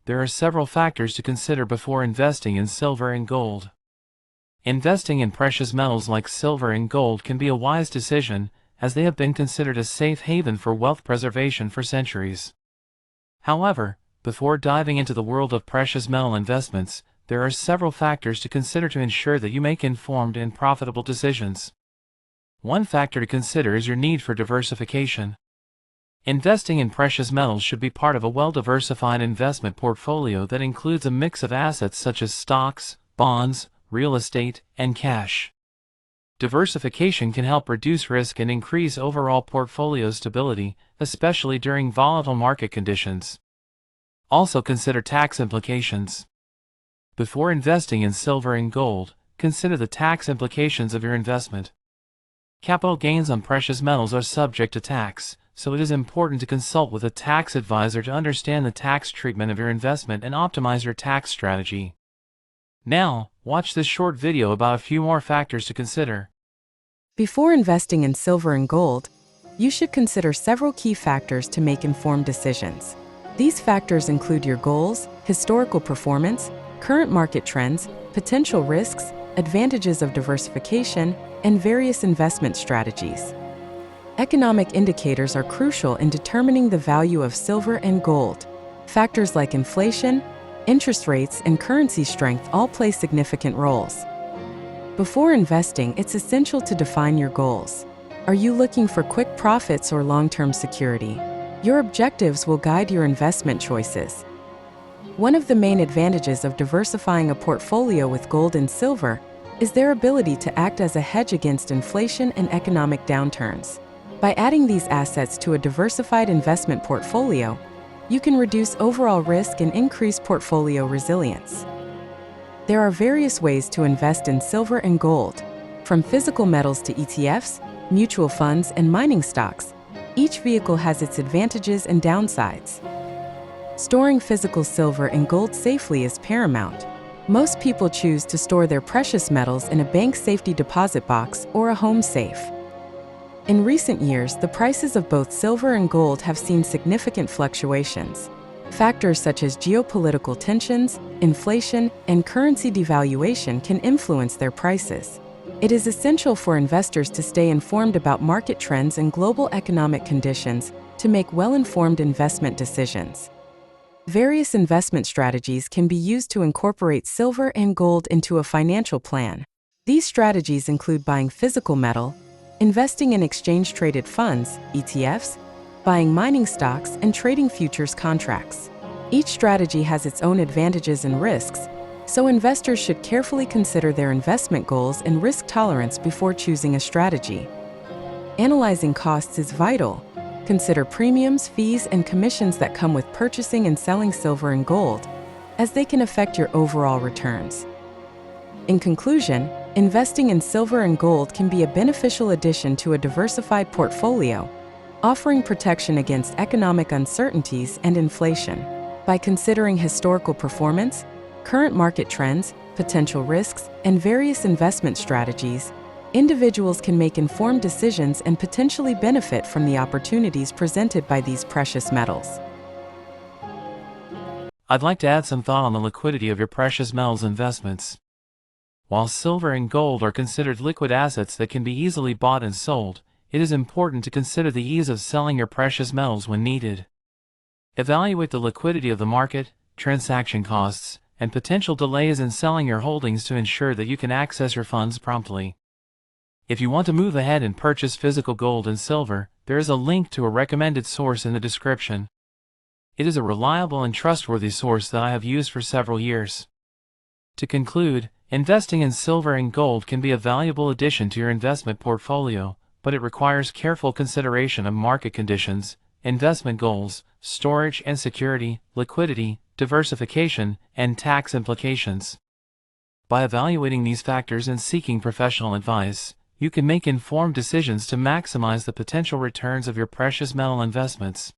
there are several factors to consider before investing in silver and gold. Investing in precious metals like silver and gold can be a wise decision, as they have been considered a safe haven for wealth preservation for centuries. However, before diving into the world of precious metal investments, there are several factors to consider to ensure that you make informed and profitable decisions. One factor to consider is your need for diversification. Investing in precious metals should be part of a well-diversified investment portfolio that includes a mix of assets such as stocks, bonds, real estate, and cash. Diversification can help reduce risk and increase overall portfolio stability, especially during volatile market conditions. Also consider tax implications. Before investing in silver and gold, consider the tax implications of your investment. Capital gains on precious metals are subject to tax, so it is important to consult with a tax advisor to understand the tax treatment of your investment and optimize your tax strategy. Now, watch this short video about a few more factors to consider. Before investing in silver and gold, you should consider several key factors to make informed decisions. These factors include your goals, historical performance, current market trends, potential risks, advantages of diversification, and various investment strategies. Economic indicators are crucial in determining the value of silver and gold. Factors like inflation, interest rates, and currency strength all play significant roles. Before investing, it's essential to define your goals. Are you looking for quick profits or long-term security? Your objectives will guide your investment choices. One of the main advantages of diversifying a portfolio with gold and silver is their ability to act as a hedge against inflation and economic downturns. By adding these assets to a diversified investment portfolio, you can reduce overall risk and increase portfolio resilience. There are various ways to invest in silver and gold, from physical metals to ETFs, mutual funds, and mining stocks. Each vehicle has its advantages and downsides. Storing physical silver and gold safely is paramount. Most people choose to store their precious metals in a bank safety deposit box or a home safe. In recent years, the prices of both silver and gold have seen significant fluctuations. Factors such as geopolitical tensions, inflation, and currency devaluation can influence their prices. It is essential for investors to stay informed about market trends and global economic conditions to make well-informed investment decisions. Various investment strategies can be used to incorporate silver and gold into a financial plan. These strategies include buying physical metal, investing in exchange-traded funds, ETFs, buying mining stocks, and trading futures contracts. Each strategy has its own advantages and risks, so investors should carefully consider their investment goals and risk tolerance before choosing a strategy. Analyzing costs is vital. Consider premiums, fees, and commissions that come with purchasing and selling silver and gold, as they can affect your overall returns. In conclusion, investing in silver and gold can be a beneficial addition to a diversified portfolio, offering protection against economic uncertainties and inflation. By considering historical performance, current market trends, potential risks, and various investment strategies, individuals can make informed decisions and potentially benefit from the opportunities presented by these precious metals. I'd like to add some thought on the liquidity of your precious metals investments. While silver and gold are considered liquid assets that can be easily bought and sold, it is important to consider the ease of selling your precious metals when needed. Evaluate the liquidity of the market, transaction costs, and potential delays in selling your holdings to ensure that you can access your funds promptly. If you want to move ahead and purchase physical gold and silver, there is a link to a recommended source in the description. It is a reliable and trustworthy source that I have used for several years. To conclude, investing in silver and gold can be a valuable addition to your investment portfolio, but it requires careful consideration of market conditions, investment goals, storage and security, liquidity, diversification, and tax implications. By evaluating these factors and seeking professional advice, you can make informed decisions to maximize the potential returns of your precious metal investments.